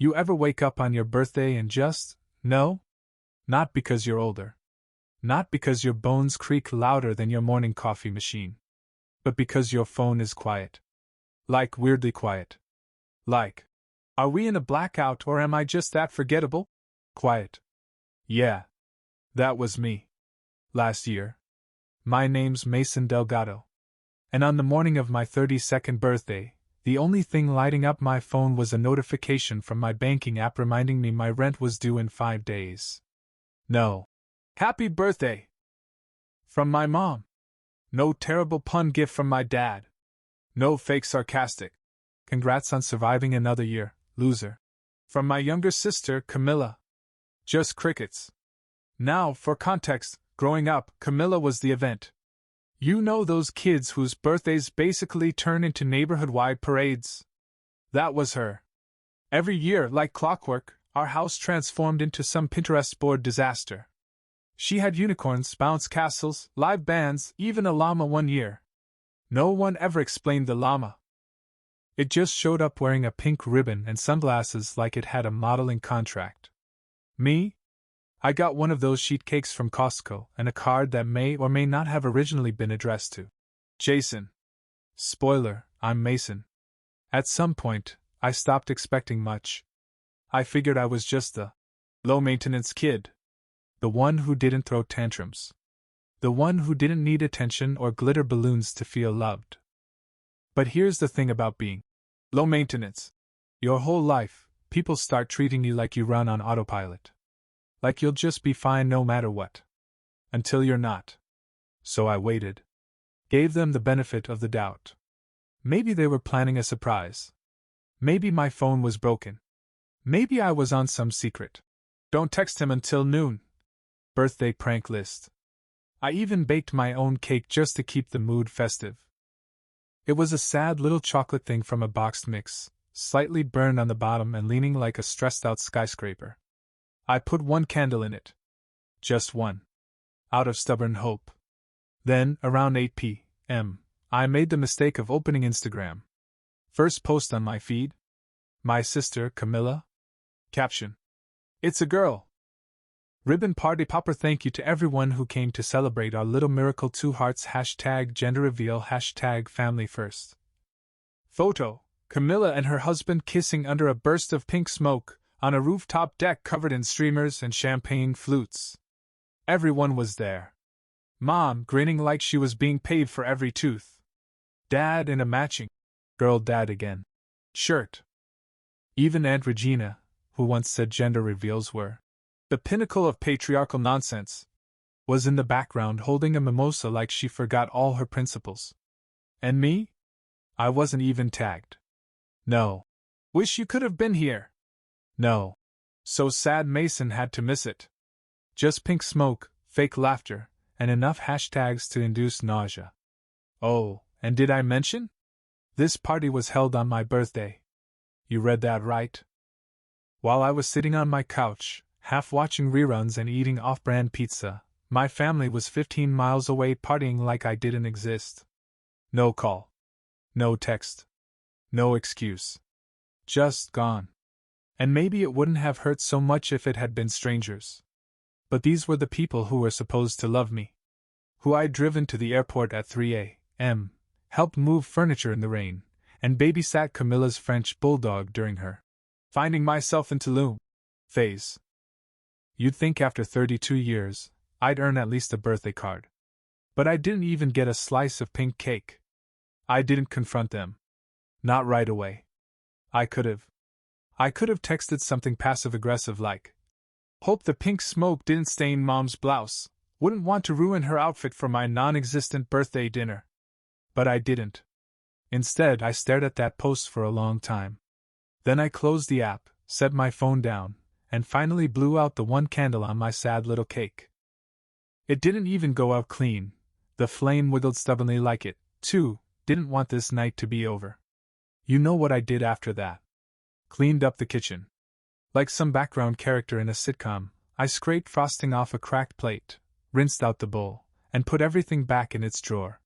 You ever wake up on your birthday and just, no? Not because you're older. Not because your bones creak louder than your morning coffee machine. But because your phone is quiet. Like weirdly quiet. Like, are we in a blackout or am I just that forgettable? Quiet. Yeah. That was me. Last year. My name's Mason Delgado. And on the morning of my 32nd birthday, the only thing lighting up my phone was a notification from my banking app reminding me my rent was due in 5 days. No. Happy birthday! From my mom. No terrible pun gift from my dad. No fake sarcastic. Congrats on surviving another year, loser. From my younger sister, Camilla. Just crickets. Now, for context, growing up, Camilla was the event. You know those kids whose birthdays basically turn into neighborhood-wide parades? That was her. Every year, like clockwork, our house transformed into some Pinterest board disaster. She had unicorns, bounce castles, live bands, even a llama one year. No one ever explained the llama. It just showed up wearing a pink ribbon and sunglasses like it had a modeling contract. Me? I got one of those sheet cakes from Costco and a card that may or may not have originally been addressed to Jason. Spoiler, I'm Mason. At some point, I stopped expecting much. I figured I was just the low-maintenance kid. The one who didn't throw tantrums. The one who didn't need attention or glitter balloons to feel loved. But here's the thing about being low maintenance. Your whole life, people start treating you like you run on autopilot. Like you'll just be fine no matter what. Until you're not. So I waited. Gave them the benefit of the doubt. Maybe they were planning a surprise. Maybe my phone was broken. Maybe I was on some secret "don't text him until noon" birthday prank list. I even baked my own cake just to keep the mood festive. It was a sad little chocolate thing from a boxed mix, slightly burned on the bottom and leaning like a stressed-out skyscraper. I put one candle in it. Just one. Out of stubborn hope. Then, around 8 p.m., I made the mistake of opening Instagram. First post on my feed. My sister, Camilla. Caption. It's a girl. Ribbon party popper. Thank you to everyone who came to celebrate our little miracle. 2 hearts. #gender reveal. #family first. Photo. Camilla and her husband kissing under a burst of pink smoke, on a rooftop deck covered in streamers and champagne flutes. Everyone was there. Mom grinning like she was being paid for every tooth. Dad in a matching girl dad again shirt. Even Aunt Regina, who once said gender reveals were the pinnacle of patriarchal nonsense, was in the background holding a mimosa like she forgot all her principles. And me? I wasn't even tagged. No. Wish you could have been here. No. So sad Mason had to miss it. Just pink smoke, fake laughter, and enough hashtags to induce nausea. Oh, and did I mention? This party was held on my birthday. You read that right. While I was sitting on my couch, half watching reruns and eating off-brand pizza, my family was 15 miles away partying like I didn't exist. No call. No text. No excuse. Just gone. And maybe it wouldn't have hurt so much if it had been strangers. But these were the people who were supposed to love me. Who I'd driven to the airport at 3 a.m., helped move furniture in the rain, and babysat Camilla's French bulldog during her finding myself in Tulum phase. You'd think after 32 years, I'd earn at least a birthday card. But I didn't even get a slice of pink cake. I didn't confront them. Not right away. I could have texted something passive-aggressive like, "Hope the pink smoke didn't stain Mom's blouse. Wouldn't want to ruin her outfit for my non-existent birthday dinner." But I didn't. Instead, I stared at that post for a long time. Then I closed the app, set my phone down, and finally blew out the one candle on my sad little cake. It didn't even go out clean. The flame wiggled stubbornly like it, too, didn't want this night to be over. You know what I did after that? Cleaned up the kitchen. Like some background character in a sitcom, I scraped frosting off a cracked plate, rinsed out the bowl, and put everything back in its drawer.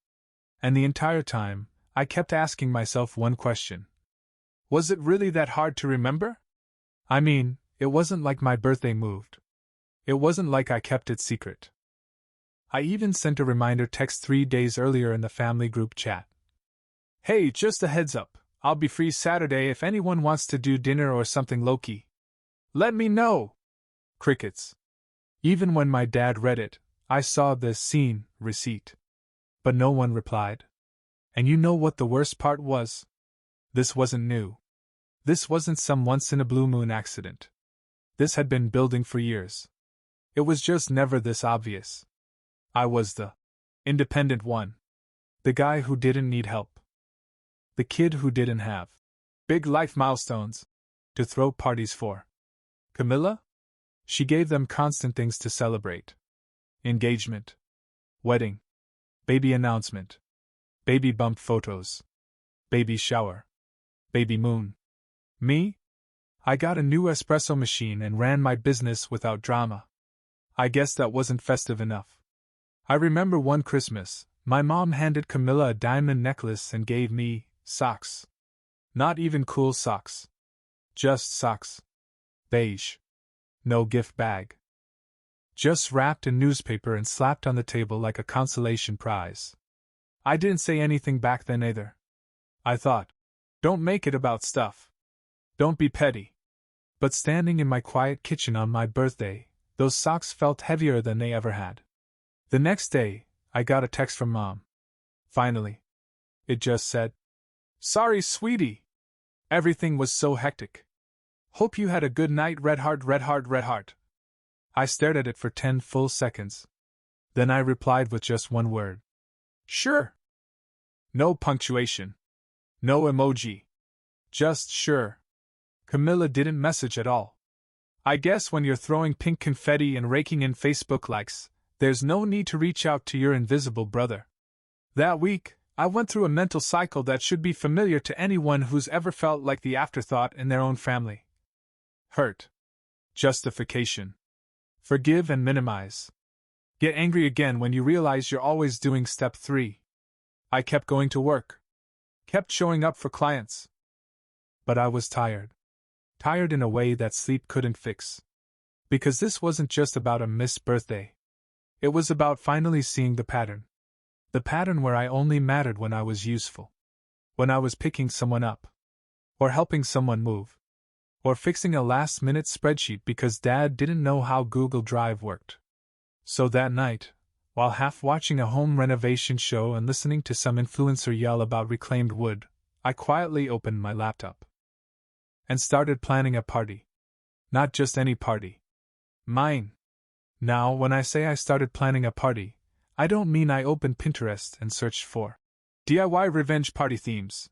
And the entire time, I kept asking myself one question. Was it really that hard to remember? I mean, it wasn't like my birthday moved. It wasn't like I kept it secret. I even sent a reminder text 3 days earlier in the family group chat. Hey, just a heads up, I'll be free Saturday if anyone wants to do dinner or something low-key. Let me know! Crickets. Even when my dad read it, I saw the scene receipt. But no one replied. And you know what the worst part was? This wasn't new. This wasn't some once-in-a-blue-moon accident. This had been building for years. It was just never this obvious. I was the independent one. The guy who didn't need help. The kid who didn't have big life milestones to throw parties for. Camilla? She gave them constant things to celebrate. Engagement. Wedding. Baby announcement. Baby bump photos. Baby shower. Baby moon. Me? I got a new espresso machine and ran my business without drama. I guess that wasn't festive enough. I remember one Christmas, my mom handed Camilla a diamond necklace and gave me socks. Not even cool socks. Just socks. Beige. No gift bag. Just wrapped in newspaper and slapped on the table like a consolation prize. I didn't say anything back then either. I thought, don't make it about stuff. Don't be petty. But standing in my quiet kitchen on my birthday, those socks felt heavier than they ever had. The next day, I got a text from Mom. Finally. It just said, "Sorry, sweetie. Everything was so hectic. Hope you had a good night, red heart, red heart, red heart." I stared at it for 10 full seconds. Then I replied with just one word. Sure. No punctuation. No emoji. Just sure. Camilla didn't message at all. I guess when you're throwing pink confetti and raking in Facebook likes, there's no need to reach out to your invisible brother. That week, I went through a mental cycle that should be familiar to anyone who's ever felt like the afterthought in their own family. Hurt. Justification. Forgive and minimize. Get angry again when you realize you're always doing step 3. I kept going to work. Kept showing up for clients. But I was tired. Tired in a way that sleep couldn't fix. Because this wasn't just about a missed birthday. It was about finally seeing the pattern. The pattern where I only mattered when I was useful. When I was picking someone up. Or helping someone move. Or fixing a last-minute spreadsheet because Dad didn't know how Google Drive worked. So that night, while half watching a home renovation show and listening to some influencer yell about reclaimed wood, I quietly opened my laptop. And started planning a party. Not just any party. Mine. Now, when I say I started planning a party, I don't mean I opened Pinterest and searched for DIY revenge party themes.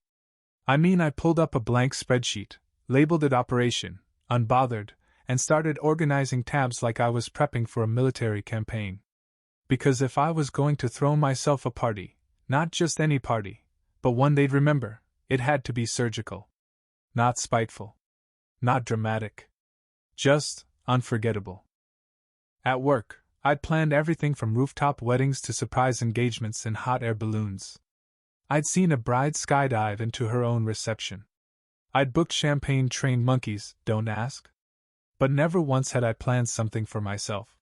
I mean I pulled up a blank spreadsheet, labeled it Operation, Unbothered, and started organizing tabs like I was prepping for a military campaign. Because if I was going to throw myself a party, not just any party, but one they'd remember, it had to be surgical. Not spiteful. Not dramatic. Just unforgettable. At work, I'd planned everything from rooftop weddings to surprise engagements in hot air balloons. I'd seen a bride skydive into her own reception. I'd booked champagne-trained monkeys, don't ask. But never once had I planned something for myself.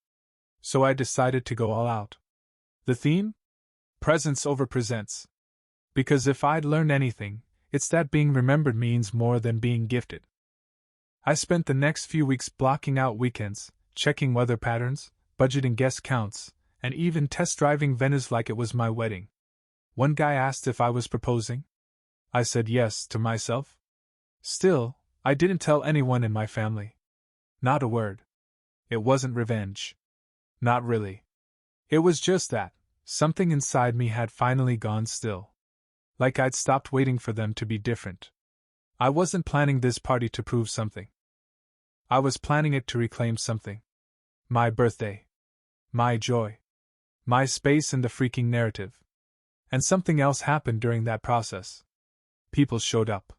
So I decided to go all out. The theme? Presence over presents. Because if I'd learned anything, it's that being remembered means more than being gifted. I spent the next few weeks blocking out weekends, checking weather patterns, budgeting guest counts, and even test-driving venues like it was my wedding. One guy asked if I was proposing. I said yes to myself. Still, I didn't tell anyone in my family. Not a word. It wasn't revenge. Not really. It was just that something inside me had finally gone still. Like I'd stopped waiting for them to be different. I wasn't planning this party to prove something. I was planning it to reclaim something. My birthday. My joy. My space in the freaking narrative. And something else happened during that process. People showed up.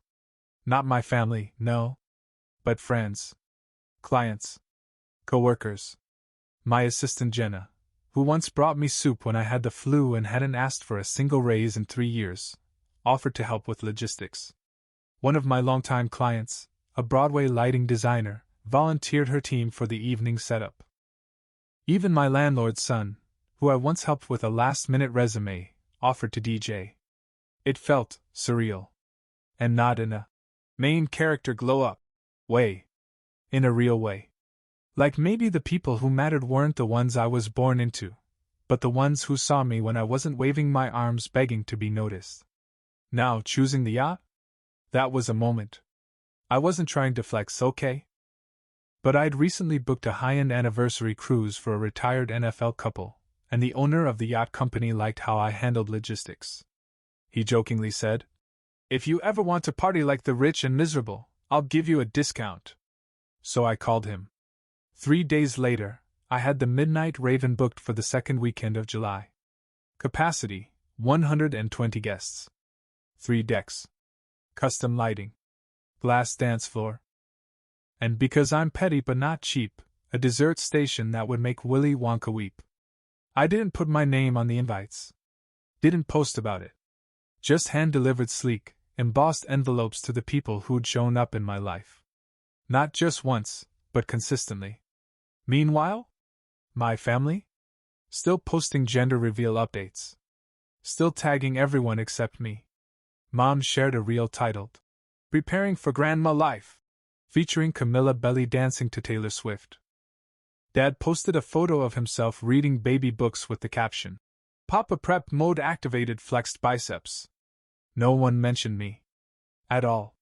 Not my family, no. But friends. Clients. Co-workers. My assistant Jenna, who once brought me soup when I had the flu and hadn't asked for a single raise in 3 years, offered to help with logistics. One of my longtime clients, a Broadway lighting designer, volunteered her team for the evening setup. Even my landlord's son, who I once helped with a last-minute resume, offered to DJ. It felt surreal. And not in a main character glow-up way. In a real way. Like maybe the people who mattered weren't the ones I was born into, but the ones who saw me when I wasn't waving my arms begging to be noticed. Now, choosing the yacht? That was a moment. I wasn't trying to flex, okay? But I'd recently booked a high-end anniversary cruise for a retired NFL couple, and the owner of the yacht company liked how I handled logistics. He jokingly said, "If you ever want to party like the rich and miserable, I'll give you a discount." So I called him. 3 days later, I had the Midnight Raven booked for the second weekend of July. Capacity, 120 guests. 3 decks. Custom lighting. Glass dance floor. And because I'm petty but not cheap, a dessert station that would make Willy Wonka weep. I didn't put my name on the invites. Didn't post about it. Just hand-delivered sleek, embossed envelopes to the people who'd shown up in my life. Not just once, but consistently. Meanwhile, my family? Still posting gender reveal updates. Still tagging everyone except me. Mom shared a reel titled, "Preparing for Grandma Life," featuring Camilla belly dancing to Taylor Swift. Dad posted a photo of himself reading baby books with the caption, "Papa Prep Mode Activated Flexed Biceps." No one mentioned me. At all.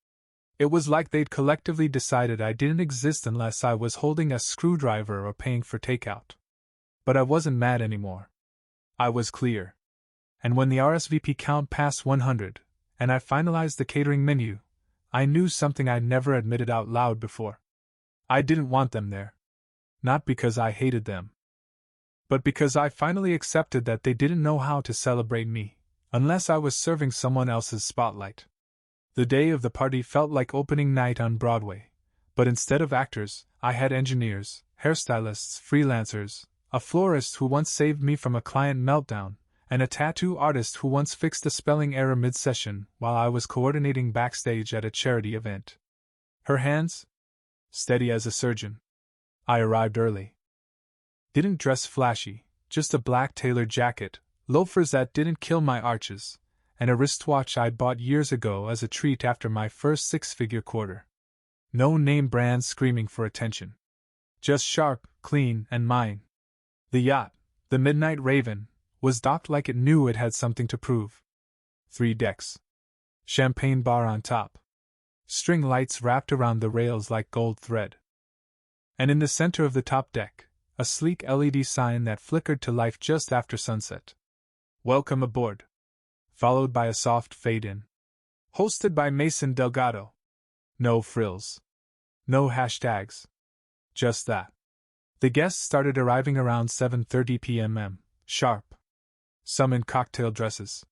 It was like they'd collectively decided I didn't exist unless I was holding a screwdriver or paying for takeout. But I wasn't mad anymore. I was clear. And when the RSVP count passed 100, and I finalized the catering menu, I knew something I'd never admitted out loud before. I didn't want them there. Not because I hated them. But because I finally accepted that they didn't know how to celebrate me, unless I was serving someone else's spotlight. The day of the party felt like opening night on Broadway, but instead of actors, I had engineers, hairstylists, freelancers, a florist who once saved me from a client meltdown, and a tattoo artist who once fixed a spelling error mid-session while I was coordinating backstage at a charity event. Her hands? Steady as a surgeon. I arrived early. Didn't dress flashy, just a black tailored jacket, loafers that didn't kill my arches, and a wristwatch I'd bought years ago as a treat after my first six-figure quarter. No name brand screaming for attention. Just sharp, clean, and mine. The yacht, the Midnight Raven, was docked like it knew it had something to prove. 3 decks. Champagne bar on top. String lights wrapped around the rails like gold thread. And in the center of the top deck, a sleek LED sign that flickered to life just after sunset. "Welcome aboard." Followed by a soft fade-in. Hosted by Mason Delgado. No frills. No hashtags. Just that. The guests started arriving around 7:30 p.m. sharp. Some in cocktail dresses.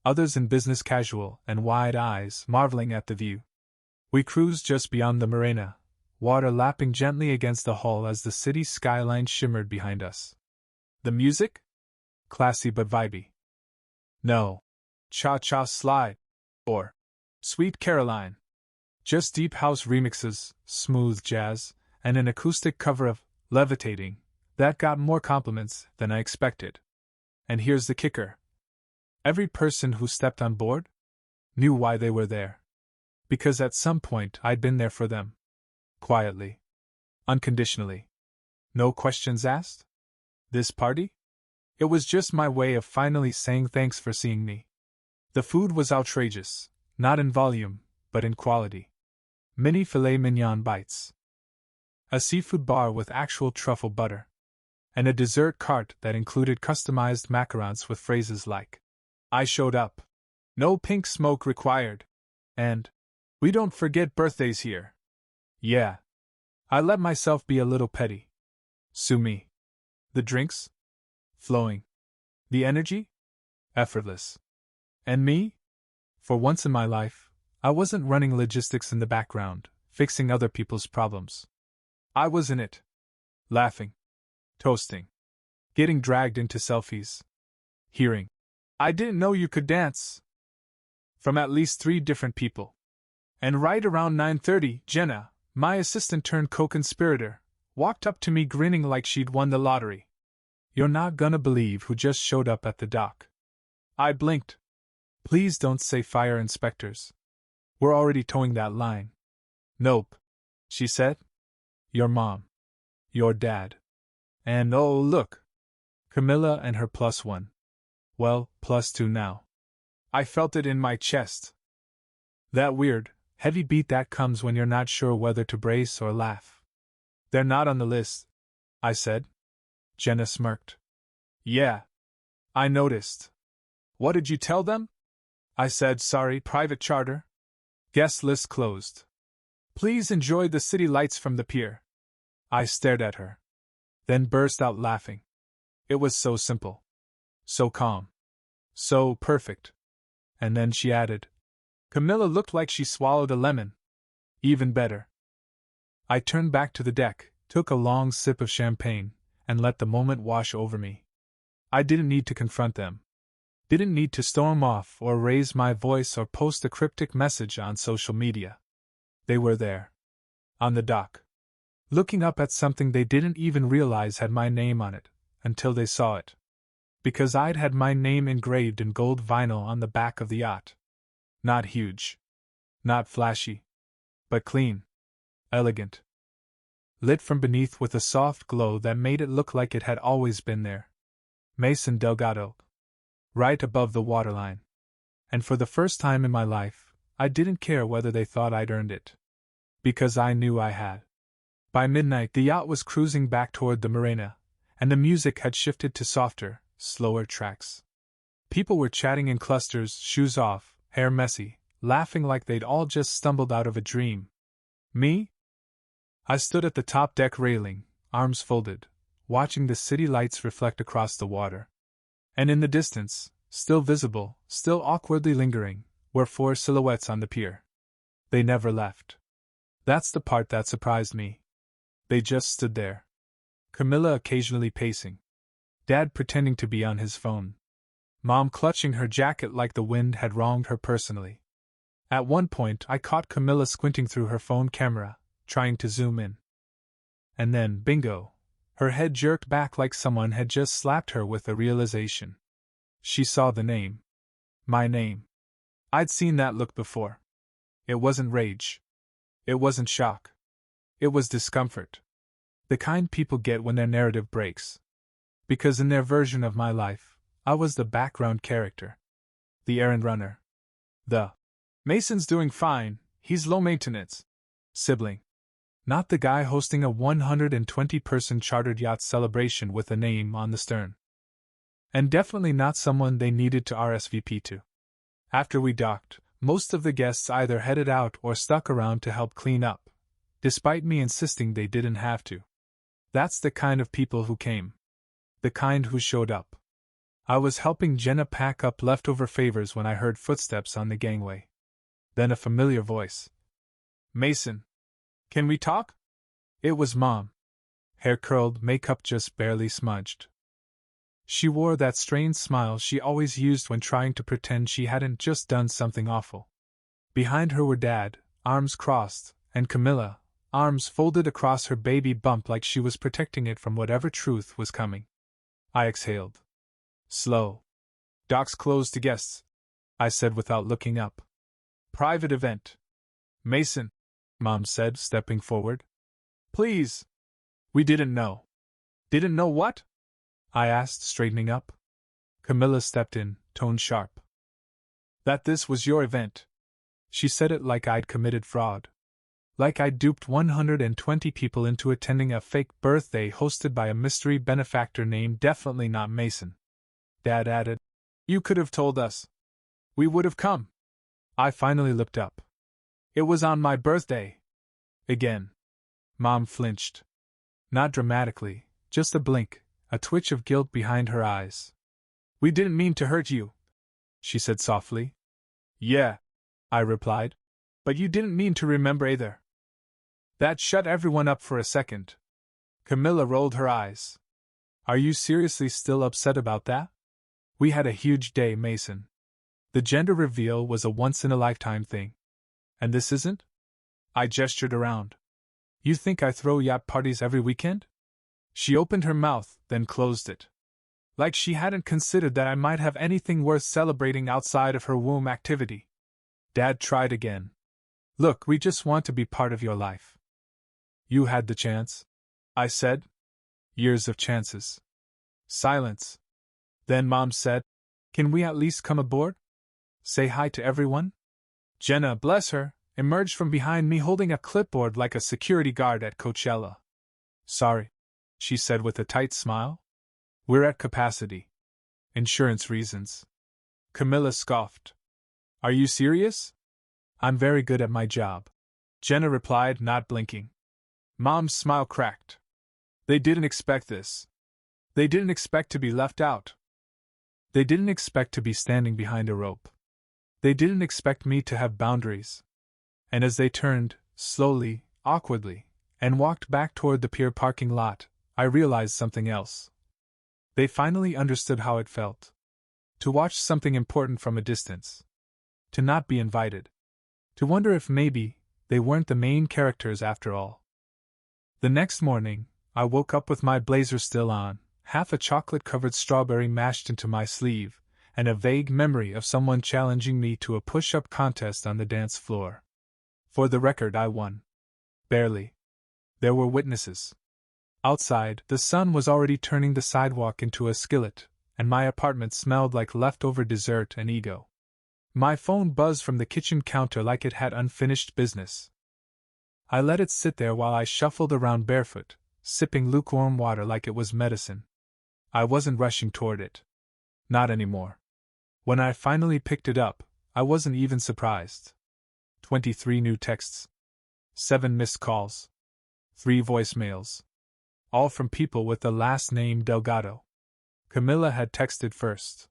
Others in business casual and wide eyes marveling at the view. We cruised just beyond the marina, water lapping gently against the hull as the city skyline shimmered behind us. The music? Classy but vibey. No. Cha-Cha Slide. Or Sweet Caroline. Just deep house remixes, smooth jazz, and an acoustic cover of Levitating that got more compliments than I expected. And here's the kicker. Every person who stepped on board knew why they were there. Because at some point I'd been there for them. Quietly. Unconditionally. No questions asked? This party? It was just my way of finally saying thanks for seeing me. The food was outrageous, not in volume, but in quality. Mini filet mignon bites. A seafood bar with actual truffle butter. And a dessert cart that included customized macarons with phrases like, "I showed up. No pink smoke required." And, "We don't forget birthdays here." Yeah. I let myself be a little petty. Sue me. The drinks? Flowing. The energy? Effortless. And me? For once in my life, I wasn't running logistics in the background, fixing other people's problems. I was in it. Laughing. Toasting. Getting dragged into selfies. Hearing, "I didn't know you could dance," from at least 3 different people. And right around 9:30, Jenna, My assistant turned co-conspirator, walked up to me grinning like she'd won the lottery. You're not gonna believe who just showed up at the dock. I blinked. Please don't say fire inspectors. We're already towing that line. Nope, she said. Your mom. Your dad. And oh, look. Camilla and her +1. Well, +2 now. I felt it in my chest. That weird, heavy beat that comes when you're not sure whether to brace or laugh. They're not on the list, I said. Jenna smirked. Yeah. I noticed. What did you tell them? I said, sorry, private charter. Guest list closed. Please enjoy the city lights from the pier. I stared at her. Then burst out laughing. It was so simple. So calm. So perfect. And then she added, Camilla looked like she swallowed a lemon. Even better. I turned back to the deck, took a long sip of champagne, and let the moment wash over me. I didn't need to confront them. Didn't need to storm off or raise my voice or post a cryptic message on social media. They were there. On the dock. Looking up at something they didn't even realize had my name on it, until they saw it. Because I'd had my name engraved in gold vinyl on the back of the yacht. Not huge. Not flashy. But clean. Elegant. Lit from beneath with a soft glow that made it look like it had always been there. Mason Delgado. Right above the waterline. And for the first time in my life, I didn't care whether they thought I'd earned it. Because I knew I had. By midnight, the yacht was cruising back toward the marina, and the music had shifted to softer, slower tracks. People were chatting in clusters, shoes off, hair messy, laughing like they'd all just stumbled out of a dream. Me? I stood at the top deck railing, arms folded, watching the city lights reflect across the water. And in the distance, still visible, still awkwardly lingering, were 4 silhouettes on the pier. They never left. That's the part that surprised me. They just stood there. Camilla occasionally pacing. Dad pretending to be on his phone. Mom clutching her jacket like the wind had wronged her personally. At one point, I caught Camilla squinting through her phone camera, trying to zoom in. And then, bingo! Her head jerked back like someone had just slapped her with a realization. She saw the name. My name. I'd seen that look before. It wasn't rage. It wasn't shock. It was discomfort. The kind people get when their narrative breaks. Because in their version of my life, I was the background character. The errand runner. The Mason's doing fine, he's low maintenance. Sibling. Not the guy hosting a 120-person chartered yacht celebration with a name on the stern. And definitely not someone they needed to RSVP to. After we docked, most of the guests either headed out or stuck around to help clean up, despite me insisting they didn't have to. That's the kind of people who came. The kind who showed up. I was helping Jenna pack up leftover favors when I heard footsteps on the gangway. Then a familiar voice. Mason. Can we talk? It was Mom. Hair curled, makeup just barely smudged. She wore that strained smile she always used when trying to pretend she hadn't just done something awful. Behind her were Dad, arms crossed, and Camilla, arms folded across her baby bump like she was protecting it from whatever truth was coming. I exhaled. Slow. Docks closed to guests, I said without looking up. Private event. Mason, Mom said, stepping forward. Please. We didn't know. Didn't know what? I asked, straightening up. Camilla stepped in, tone sharp. That this was your event. She said it like I'd committed fraud. Like I'd duped 120 people into attending a fake birthday hosted by a mystery benefactor named definitely not Mason. Dad added, You could have told us. We would have come. I finally looked up. It was on my birthday. Again. Mom flinched. Not dramatically, just a blink, a twitch of guilt behind her eyes. We didn't mean to hurt you, she said softly. Yeah, I replied. But you didn't mean to remember either. That shut everyone up for a second. Camilla rolled her eyes. Are you seriously still upset about that? We had a huge day, Mason. The gender reveal was a once-in-a-lifetime thing. And this isn't? I gestured around. You think I throw yacht parties every weekend? She opened her mouth, then closed it. Like she hadn't considered that I might have anything worth celebrating outside of her womb activity. Dad tried again. Look, we just want to be part of your life. You had the chance, I said. Years of chances. Silence. Then Mom said, Can we at least come aboard? Say hi to everyone? Jenna, bless her, emerged from behind me holding a clipboard like a security guard at Coachella. Sorry, she said with a tight smile. We're at capacity. Insurance reasons. Camilla scoffed. Are you serious? I'm very good at my job. Jenna replied, not blinking. Mom's smile cracked. They didn't expect this. They didn't expect to be left out. They didn't expect to be standing behind a rope. They didn't expect me to have boundaries. And as they turned, slowly, awkwardly, and walked back toward the pier parking lot, I realized something else. They finally understood how it felt. To watch something important from a distance. To not be invited. To wonder if maybe they weren't the main characters after all. The next morning, I woke up with my blazer still on, half a chocolate-covered strawberry mashed into my sleeve, and a vague memory of someone challenging me to a push-up contest on the dance floor. For the record, I won. Barely. There were witnesses. Outside, the sun was already turning the sidewalk into a skillet, and my apartment smelled like leftover dessert and ego. My phone buzzed from the kitchen counter like it had unfinished business. I let it sit there while I shuffled around barefoot, sipping lukewarm water like it was medicine. I wasn't rushing toward it. Not anymore. When I finally picked it up, I wasn't even surprised. 23 new texts. 7 missed calls. 3 voicemails. All from people with the last name Delgado. Camilla had texted first.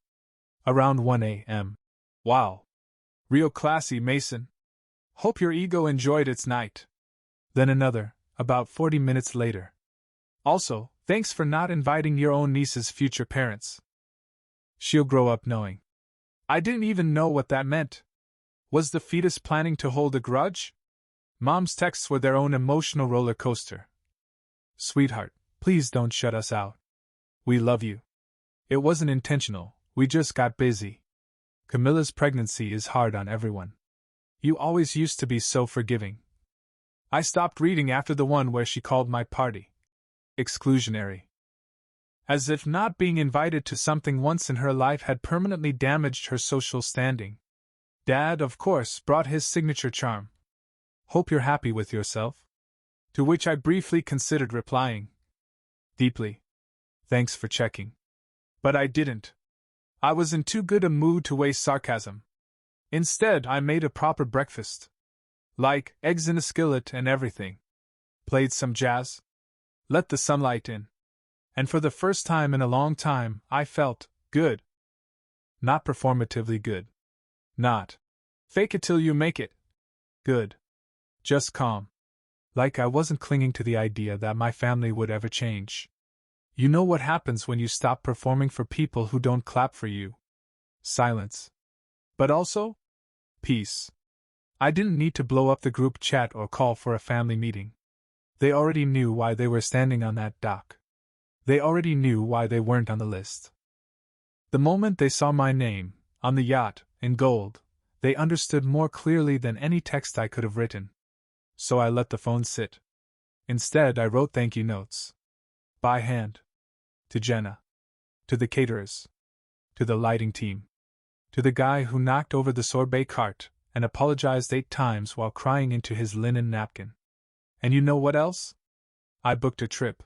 Around 1 a.m. Wow. Real classy, Mason. Hope your ego enjoyed its night. Then another, about 40 minutes later. Also, thanks for not inviting your own niece's future parents. She'll grow up knowing. I didn't even know what that meant. Was the fetus planning to hold a grudge? Mom's texts were their own emotional roller coaster. Sweetheart, please don't shut us out. We love you. It wasn't intentional, we just got busy. Camilla's pregnancy is hard on everyone. You always used to be so forgiving. I stopped reading after the one where she called my party exclusionary. As if not being invited to something once in her life had permanently damaged her social standing. Dad, of course, brought his signature charm. Hope you're happy with yourself? To which I briefly considered replying. Deeply. Thanks for checking. But I didn't. I was in too good a mood to waste sarcasm. Instead, I made a proper breakfast. Like eggs in a skillet and everything. Played some jazz. Let the sunlight in. And for the first time in a long time, I felt good. Not performatively good. Not fake it till you make it. Good. Just calm. Like I wasn't clinging to the idea that my family would ever change. You know what happens when you stop performing for people who don't clap for you. Silence. But also, peace. I didn't need to blow up the group chat or call for a family meeting. They already knew why they were standing on that dock. They already knew why they weren't on the list. The moment they saw my name, on the yacht, in gold, they understood more clearly than any text I could have written. So I let the phone sit. Instead, I wrote thank you notes. By hand. To Jenna. To the caterers. To the lighting team. To the guy who knocked over the sorbet cart and apologized 8 times while crying into his linen napkin. And you know what else? I booked a trip.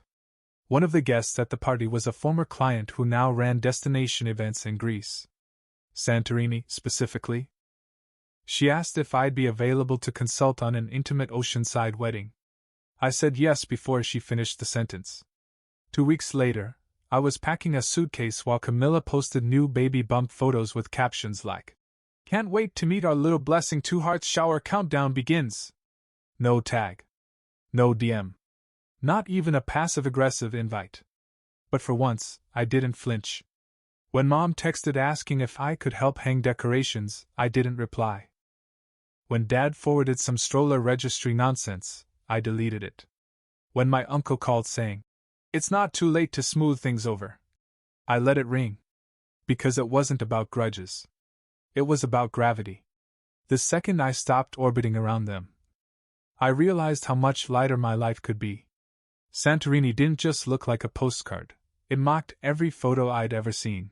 One of the guests at the party was a former client who now ran destination events in Greece. Santorini, specifically. She asked if I'd be available to consult on an intimate oceanside wedding. I said yes before she finished the sentence. 2 weeks later, I was packing a suitcase while Camilla posted new baby bump photos with captions like, "Can't wait to meet our little blessing, 2 hearts, shower countdown begins." No tag. No DM. Not even a passive-aggressive invite. But for once, I didn't flinch. When Mom texted asking if I could help hang decorations, I didn't reply. When Dad forwarded some stroller registry nonsense, I deleted it. When my uncle called saying, "It's not too late to smooth things over," I let it ring. Because it wasn't about grudges. It was about gravity. The second I stopped orbiting around them, I realized how much lighter my life could be. Santorini didn't just look like a postcard, it mocked every photo I'd ever seen.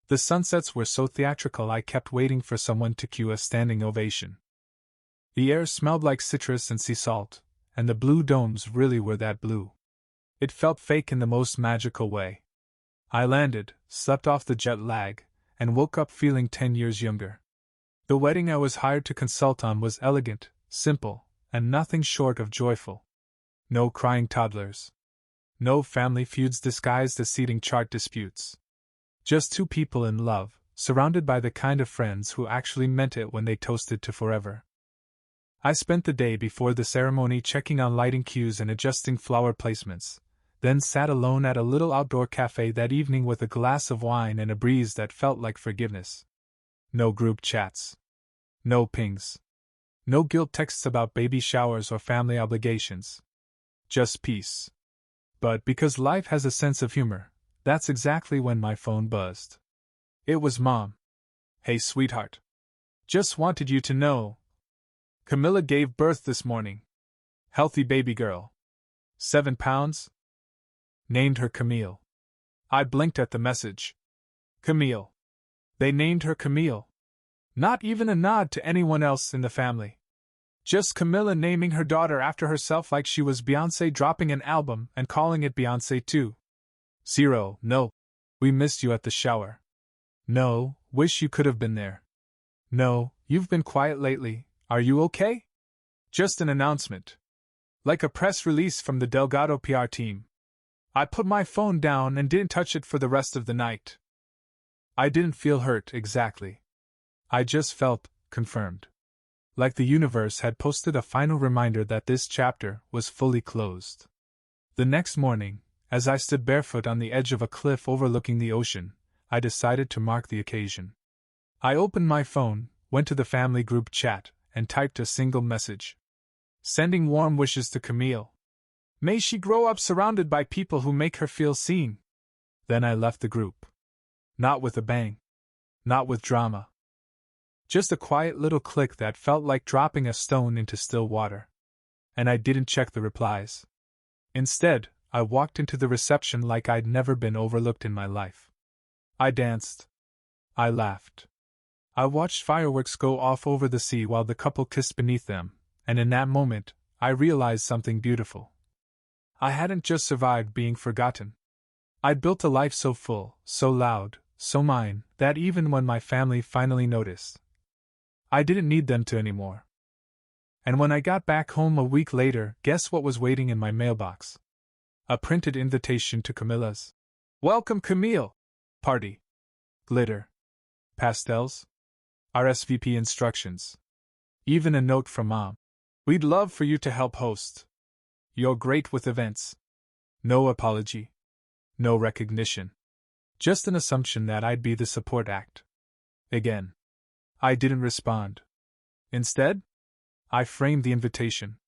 The sunsets were so theatrical I kept waiting for someone to cue a standing ovation. The air smelled like citrus and sea salt, and the blue domes really were that blue. It felt fake in the most magical way. I landed, slept off the jet lag, and woke up feeling 10 years younger. The wedding I was hired to consult on was elegant, simple, and nothing short of joyful. No crying toddlers. No family feuds disguised as seating chart disputes. Just two people in love, surrounded by the kind of friends who actually meant it when they toasted to forever. I spent the day before the ceremony checking on lighting cues and adjusting flower placements, then sat alone at a little outdoor cafe that evening with a glass of wine and a breeze that felt like forgiveness. No group chats. No pings. No guilt texts about baby showers or family obligations. Just peace. But because life has a sense of humor, that's exactly when my phone buzzed. It was Mom. "Hey, sweetheart. Just wanted you to know. Camilla gave birth this morning. Healthy baby girl. 7 pounds. Named her Camille." I blinked at the message. Camille. They named her Camille. Not even a nod to anyone else in the family. Just Camilla naming her daughter after herself like she was Beyoncé dropping an album and calling it Beyoncé 2. 0. No. We missed you at the shower. No. Wish you could have been there. No. You've been quiet lately. Are you okay? Just an announcement. Like a press release from the Delgado PR team. I put my phone down and didn't touch it for the rest of the night. I didn't feel hurt exactly. I just felt confirmed. Like the universe had posted a final reminder that this chapter was fully closed. The next morning, as I stood barefoot on the edge of a cliff overlooking the ocean, I decided to mark the occasion. I opened my phone, went to the family group chat, and typed a single message. Sending warm wishes to Camille. May she grow up surrounded by people who make her feel seen. Then I left the group. Not with a bang. Not with drama. Just a quiet little click that felt like dropping a stone into still water. And I didn't check the replies. Instead, I walked into the reception like I'd never been overlooked in my life. I danced. I laughed. I watched fireworks go off over the sea while the couple kissed beneath them, and in that moment, I realized something beautiful. I hadn't just survived being forgotten. I'd built a life so full, so loud, so mine, that even when my family finally noticed, I didn't need them to anymore. And when I got back home a week later, guess what was waiting in my mailbox? A printed invitation to Camilla's "Welcome Camille" party. Glitter. Pastels. RSVP instructions. Even a note from Mom. "We'd love for you to help host. You're great with events." No apology. No recognition. Just an assumption that I'd be the support act. Again. I didn't respond. Instead, I framed the invitation.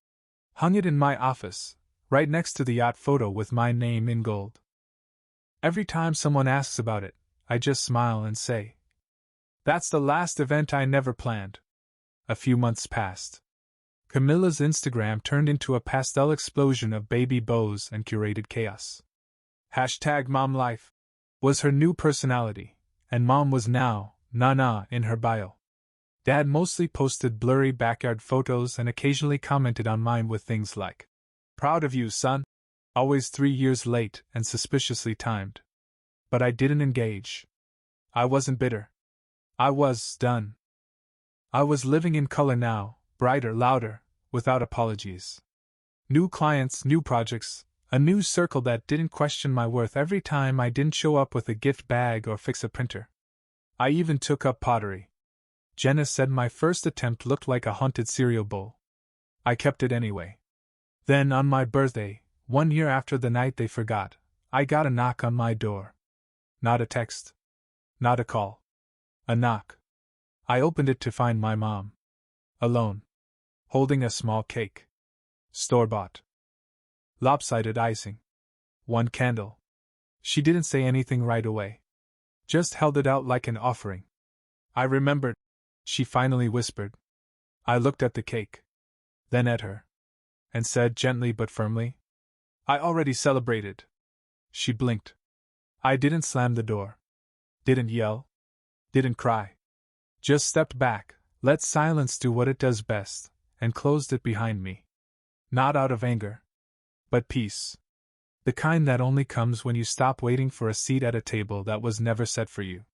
Hung it in my office, right next to the yacht photo with my name in gold. Every time someone asks about it, I just smile and say, "That's the last event I never planned." A few months passed. Camilla's Instagram turned into a pastel explosion of baby bows and curated chaos. #MomLife was her new personality, and Mom was now Nana in her bio. Dad mostly posted blurry backyard photos and occasionally commented on mine with things like, "Proud of you, son." Always 3 years late and suspiciously timed. But I didn't engage. I wasn't bitter. I was done. I was living in color now, brighter, louder, without apologies. New clients, new projects, a new circle that didn't question my worth every time I didn't show up with a gift bag or fix a printer. I even took up pottery. Jenna said my first attempt looked like a haunted cereal bowl. I kept it anyway. Then on my birthday, 1 year after the night they forgot, I got a knock on my door. Not a text. Not a call. A knock. I opened it to find my mom. Alone. Holding a small cake. Store-bought. Lopsided icing. One candle. She didn't say anything right away. Just held it out like an offering. I remembered, she finally whispered. I looked at the cake. Then at her. And said gently but firmly, I already celebrated. She blinked. I didn't slam the door. Didn't yell. Didn't cry. Just stepped back, let silence do what it does best, and closed it behind me. Not out of anger. But peace. The kind that only comes when you stop waiting for a seat at a table that was never set for you.